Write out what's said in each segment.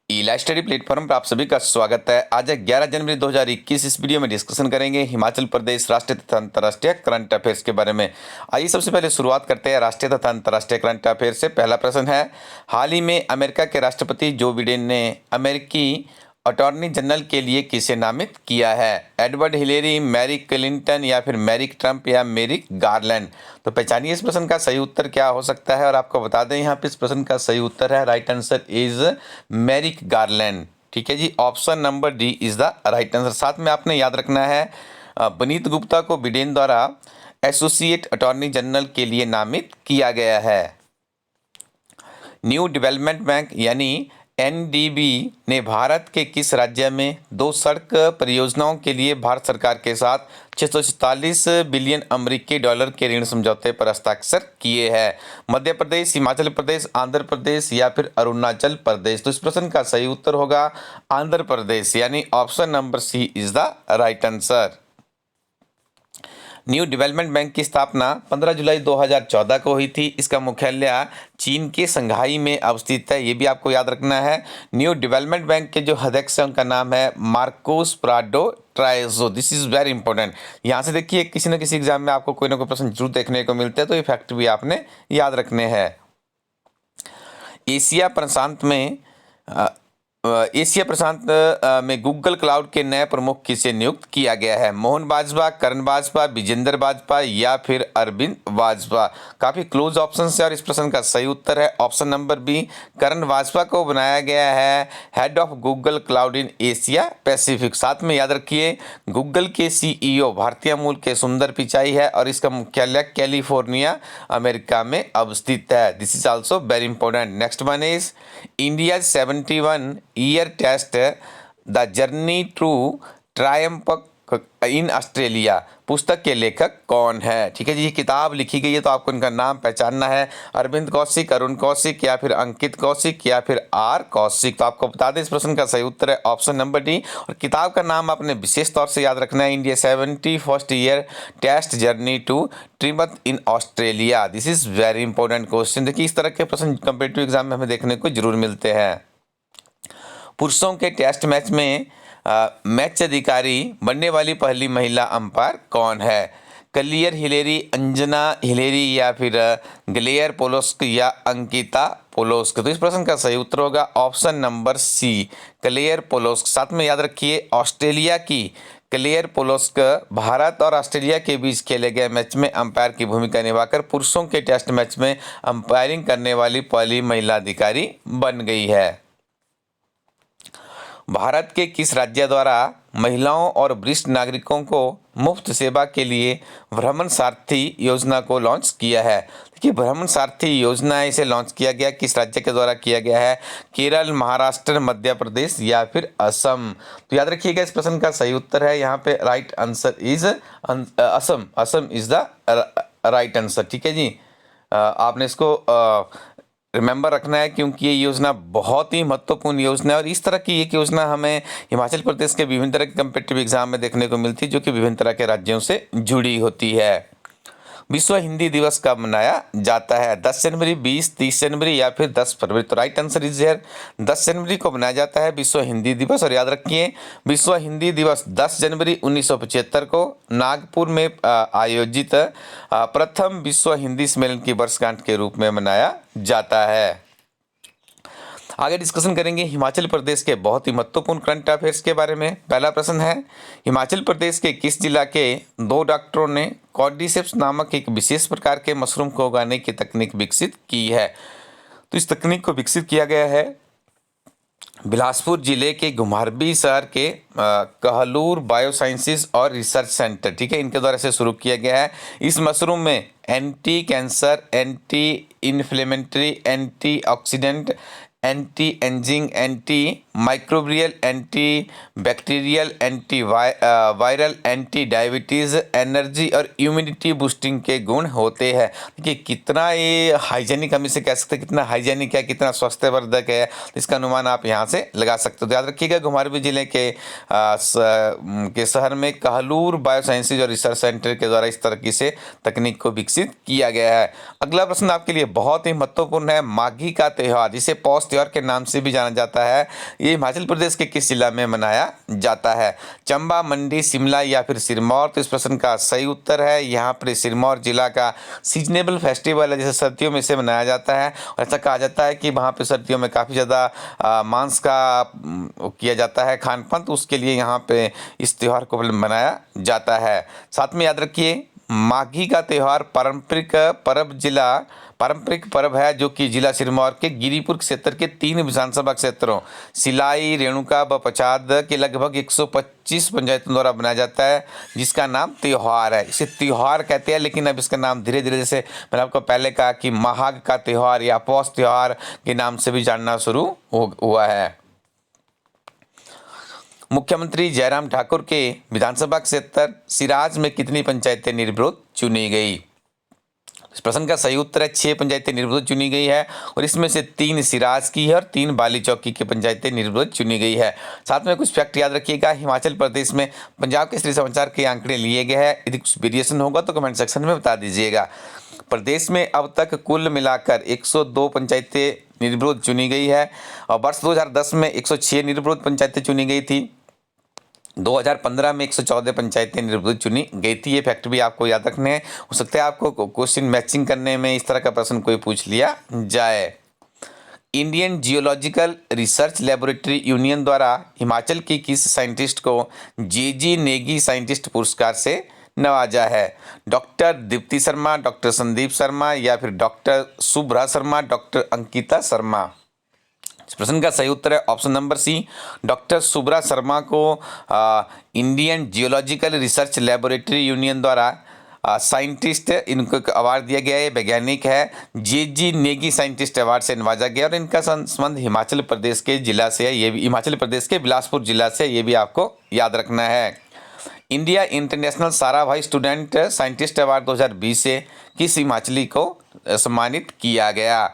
ई live study platform पर आप सभी का स्वागत है। आज है 11 जनवरी 2021। इस वीडियो में डिस्कशन करेंगे हिमाचल प्रदेश राष्ट्रीय तथा अंतर्राष्ट्रीय करंट अफेयर्स के बारे में। आइए सबसे पहले शुरुआत करते हैं राष्ट्रीय तथा अंतर्राष्ट्रीय करंट अफेयर्स से। पहला प्रश्न है, हाल ही में अमेरिका के राष्ट्रपति जो बिडेन ने अमेरिकी अटॉर्नी जनरल के लिए किसे नामित किया है? एडवर्ड हिलेरी, मैरी क्लिंटन या फिर मैरी ट्रंप या मैरी गारलैंड? तो पहचानिए इस प्रश्न का सही उत्तर क्या हो सकता है। और आपको बता दें यहाँ पे इस प्रश्न का सही उत्तर है, right answer is Mary Garland. ठीक है जी, option number D is the right answer. साथ में आपने याद रखना है पुनीत गुप्ता को बिडेन द्वारा एसोसिएट अटॉर्नी जनरल के लिए नामित किया गया है। न्यू डेवलपमेंट बैंक यानी एनडीबी ने भारत के किस राज्य में 2 सड़क परियोजनाओं के लिए भारत सरकार के साथ 644 बिलियन अमेरिकी डॉलर के ऋण समझौते पर हस्ताक्षर किए हैं? मध्य प्रदेश, हिमाचल प्रदेश, आंध्र प्रदेश या फिर अरुणाचल प्रदेश? तो इस प्रश्न का सही उत्तर होगा आंध्र प्रदेश, यानी option number C is the right answer. New development bank की स्थापना 15 जुलाई 2014 को हुई थी। इसका मुख्यालय चीन के संघाई में अवस्थित है, ये भी आपको याद रखना है। न्यू डेवलपमेंट बैंक के जो अध्यक्ष हैं उनका नाम है Marcos Prado ट्राइजो। This is very important. यहाँ से देखिए किसी न किसी एग्जाम में आपको कोई ना कोई प्रश्न जरूर देखने को मिलते हैं, तो ये फैक्ट भी आपने याद रखने हैं। एशिया प्रशांत में में गूगल क्लाउड के नए प्रमुख किसे नियुक्त किया गया है? मोहन बाजवा, करण बाजवा, विजेंद्र बाजवा या फिर अरविंद बाजवा? काफी क्लोज ऑप्शन है और इस प्रश्न का सही उत्तर है ऑप्शन नंबर बी, करण बाजवा को बनाया गया है head of Google cloud in Asia Pacific. साथ में याद रखिए गूगल के सीईओ भारतीय मूल के सुंदर पिचाई है और इसका मुख्यालय कैलिफोर्निया अमेरिका में अवस्थित है। This is also very important. Next one is India 71 year test the journey to triumph in Australia. पुस्तक के लेखक कौन है? ठीक है जी, ये किताब लिखी गई है तो आपको इनका नाम पहचानना है। अरविंद कौशिक, अरुण कौशिक या फिर अंकित कौशिक या फिर आर कौशिक? तो आपको बता दें इस प्रश्न का सही उत्तर है ऑप्शन नंबर डी। और किताब का नाम आपने विशेष तौर से याद रखना है, India 71 year test journey to triumph in Australia. This is very important question. देखिए इस तरह के प्रश्न कॉम्पिटिटिव एग्जाम में हमें देखने को जरूर मिलते हैं। पुरुषों के टेस्ट मैच में मैच अधिकारी बनने वाली पहली महिला अंपायर कौन है? क्लियर हिलेरी, अंजना हिलेरी या फिर ग्लेयर पोलोस्क या अंकिता पोलोस्क? तो इस प्रश्न का सही उत्तर होगा ऑप्शन नंबर सी, क्लियर पोलोस्क। साथ में याद रखिए ऑस्ट्रेलिया की क्लियर पोलोस्क भारत और ऑस्ट्रेलिया के बीच खेले गए मैच में अंपायर की भूमिका निभाकर पुरुषों के टेस्ट मैच में अंपायरिंग करने वाली पहली महिला अधिकारी बन गई है। भारत के किस राज्य द्वारा महिलाओं और वरिष्ठ नागरिकों को मुफ्त सेवा के लिए भ्रमण सारथी योजना को लॉन्च किया है? देखिए भ्रमण सारथी योजना इसे लॉन्च किया गया किस राज्य के द्वारा किया गया है? केरल, महाराष्ट्र, मध्य प्रदेश या फिर असम? तो याद रखिएगा इस प्रश्न का सही उत्तर है यहाँ पे right answer is Assam. Assam is the right answer. ठीक है जी, आपने इसको रिमेंबर रखना है क्योंकि ये योजना बहुत ही महत्वपूर्ण योजना है और इस तरह की एक योजना हमें हिमाचल प्रदेश के विभिन्न तरह के कम्पिटिटिव एग्जाम में देखने को मिलती है जो कि विभिन्न तरह के राज्यों से जुड़ी होती है। विश्व हिंदी दिवस कब मनाया जाता है? 10 जनवरी, 20, 30 जनवरी या फिर 10 फरवरी? तो राइट आंसर इज हियर 10 जनवरी को मनाया जाता है विश्व हिंदी दिवस। और याद रखिए विश्व हिंदी दिवस 10 जनवरी 1975 को नागपुर में आयोजित प्रथम विश्व हिंदी सम्मेलन की वर्षगांठ के रूप में मनाया जाता है। आगे डिस्कशन करेंगे हिमाचल प्रदेश के बहुत ही महत्वपूर्ण करंट अफेयर्स के बारे में। पहला प्रश्न है, हिमाचल प्रदेश के किस जिला के 2 डॉक्टरों ने कॉर्डिसेप्स नामक एक विशेष प्रकार के मशरूम को उगाने की तकनीक विकसित की है? तो इस तकनीक को विकसित किया गया है बिलासपुर जिले के घुमारवी शहर के कहलूर बायोसाइंसेस और रिसर्च सेंटर। ठीक है, इनके द्वारा से शुरू किया गया है। इस मशरूम में anti cancer, anti inflammatory, anti oxidant, anti ageing, anti microbial, anti bacterial, anti viral, anti diabetes, energy और इम्यूनिटी बूस्टिंग के गुण होते हैं। देखिए कितना ये हाइजेनिक, हम इसे कह सकते हैं कितना हाइजेनिक है, कितना स्वास्थ्यवर्धक है, इसका अनुमान आप यहाँ से लगा सकते हो। तो याद रखिएगा घुमारवी जिले के शहर में कहलूर बायोसाइंसेज और रिसर्च सेंटर के द्वारा इस तरह से तकनीक को विकसित किया गया है। अगला प्रश्न आपके लिए बहुत ही महत्वपूर्ण है, माघी का त्यौहार जिसे पौष पौष त्योहार के नाम से भी जाना जाता है, ये हिमाचल प्रदेश के किस जिला में मनाया जाता है? चंबा, मंडी, शिमला या फिर सिरमौर? तो इस प्रश्न का सही उत्तर है यहाँ पर सिरमौर जिला का सीजनेबल फेस्टिवल है, जैसे सर्दियों में इसे मनाया जाता है। और ऐसा कहा जाता है कि वहाँ पे सर्दियों में काफ़ी ज़्यादा मांस का किया जाता है खान पान, तो उसके लिए यहाँ पे इस त्यौहार को मनाया जाता है। साथ में याद रखिए, माघी का त्यौहार पारंपरिक पर्व है जो कि जिला सिरमौर के गिरिपुर क्षेत्र के 3 विधानसभा क्षेत्रों सिलाई, रेणुका व पचाद के लगभग 125 पंचायतों द्वारा बनाया जाता है, जिसका नाम त्यौहार है। इसे त्यौहार कहते हैं, लेकिन अब इसका नाम धीरे धीरे, जैसे मैंने आपको पहले कहा कि माघ का त्यौहार या पौष त्यौहार के नाम से भी जानना शुरू हुआ है। मुख्यमंत्री जयराम ठाकुर के विधानसभा क्षेत्र सिराज में कितनी पंचायतें निर्विरोध चुनी गई? इस प्रश्न का सही उत्तर है 6 पंचायतें निर्विरोध चुनी गई है, और इसमें से 3 सिराज की है और 3 बाली चौकी की पंचायतें निर्विरोध चुनी गई है। साथ में कुछ फैक्ट याद रखिएगा, हिमाचल प्रदेश में पंजाब केसरी समाचार के आंकड़े लिए गए हैं। यदि कुछ वेरिएशन होगा तो कमेंट सेक्शन में बता दीजिएगा। प्रदेश में अब तक कुल मिलाकर 102 पंचायतें निर्विरोध चुनी गई है, और वर्ष 2010 में 106 निर्विरोध पंचायतें चुनी गई थी। 2015 में 114 पंचायतें निर्विरोध चुनी गई थी। ये फैक्ट भी आपको याद रखने हैं। हो सकता है आपको क्वेश्चन मैचिंग करने में इस तरह का प्रश्न कोई पूछ लिया जाए। Indian geological research laboratory union द्वारा हिमाचल की किस साइंटिस्ट को जेजी नेगी साइंटिस्ट पुरस्कार से नवाजा है? डॉक्टर दीप्ति शर्मा, डॉक्टर संदीप शर्मा या फिर डॉक्टर शुभ्रा शर्मा, डॉक्टर अंकिता शर्मा? इस प्रश्न का सही उत्तर है option number C, doctor Shubhra Sharma को Indian geological research laboratory union द्वारा साइंटिस्ट इनको अवार्ड दिया गया है। वैज्ञानिक है, जेजी नेगी साइंटिस्ट अवार्ड से नवाजा गया, और इनका संबंध हिमाचल प्रदेश के जिला से है। ये भी हिमाचल प्रदेश के बिलासपुर जिला से, ये भी आपको याद रखना है। India international Sarabhai student scientist award 2020 से किस हिमाचली को सम्मानित किया गया?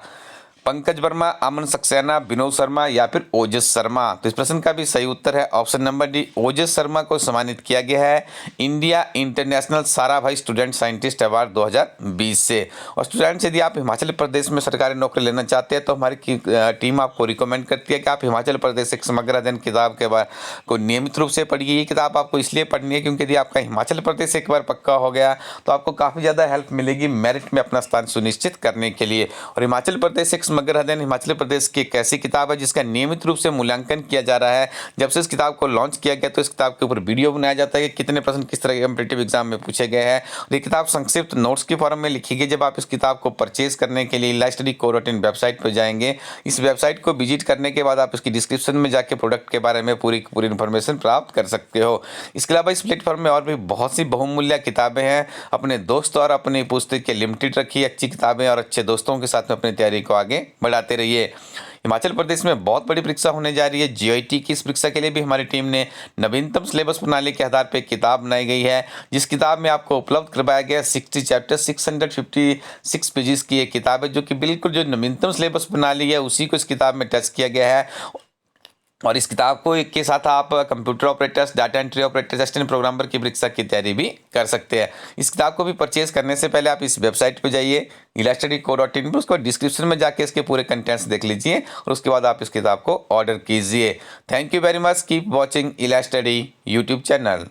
पंकज वर्मा, अमन सक्सेना, विनोद शर्मा या फिर ओजस शर्मा? तो इस प्रश्न का भी सही उत्तर है ऑप्शन नंबर डी, ओजस शर्मा को सम्मानित किया गया है India international Sarabhai student scientist award 2020 से। और स्टूडेंट्स, यदि आप हिमाचल प्रदेश में सरकारी नौकरी लेना चाहते हैं तो हमारी टीम आपको रिकमेंड करती है कि आप हिमाचल प्रदेश एक समग्र अध्ययन किताब के बारे को नियमित रूप से पढ़िए। ये किताब आपको इसलिए पढ़नी है क्योंकि यदि आपका हिमाचल प्रदेश एक बार पक्का हो गया तो आपको काफ़ी ज़्यादा हेल्प मिलेगी मेरिट में अपना स्थान सुनिश्चित करने के लिए। और हिमाचल प्रदेश एक समग्र अध्ययन हिमाचल प्रदेश की एक ऐसी किताब है जिसका नियमित रूप से मूल्यांकन किया जा रहा है। जब से इस किताब को लॉन्च किया गया तो इस किताब के ऊपर वीडियो बनाया जाता है कि कितने प्रश्न किस तरह के कॉम्पिटिटिव एग्जाम में पूछे गए हैं। और ये किताब संक्षिप्त नोट्स की फॉर्म में लिखी गई। जब आप इस किताब को परचेज करने के लिए iLifeStudyCo.in वेबसाइट पर जाएंगे, इस वेबसाइट को विजिट करने के बाद आप इसकी डिस्क्रिप्शन में जाके प्रोडक्ट के बारे में पूरी इन्फॉर्मेशन प्राप्त कर सकते हो। इसके अलावा इस प्लेटफॉर्म में और भी बहुत सी बहुमूल्य किताबें हैं। अपने दोस्त और अपनी पुस्तक के लिमिटेड रखिए अच्छी किताबें, और अच्छे दोस्तों के साथ में अपनी तैयारी को आगे बढ़ाते रहिए। हिमाचल प्रदेश में बहुत बड़ी परीक्षा होने जा रही है जीआईटी की। इस परीक्षा के लिए भी हमारी टीम ने नवीनतम सिलेबस प्रणाली के आधार पर किताब बनाई गई है, जिस किताब में आपको उपलब्ध करवाया गया 60 चैप्टर 656 पेजेस की एक किताब है, जो कि बिल्कुल जो नवीनतम सिलेबस प्रणाली है उसी को इस किताब में टच किया गया है। और इस किताब को के साथ आप computer operators, data entry operators, assistant programmer की परीक्षा की तैयारी भी कर सकते हैं। इस किताब को भी परचेज करने से पहले आप इस वेबसाइट पे जाइए iLifeStudyCo.in पर, उसको डिस्क्रिप्शन में जाके इसके पूरे कंटेंट्स देख लीजिए और उसके बाद आप इस किताब को ऑर्डर कीजिए। Thank you very much, keep watching iLifeStudy YouTube channel.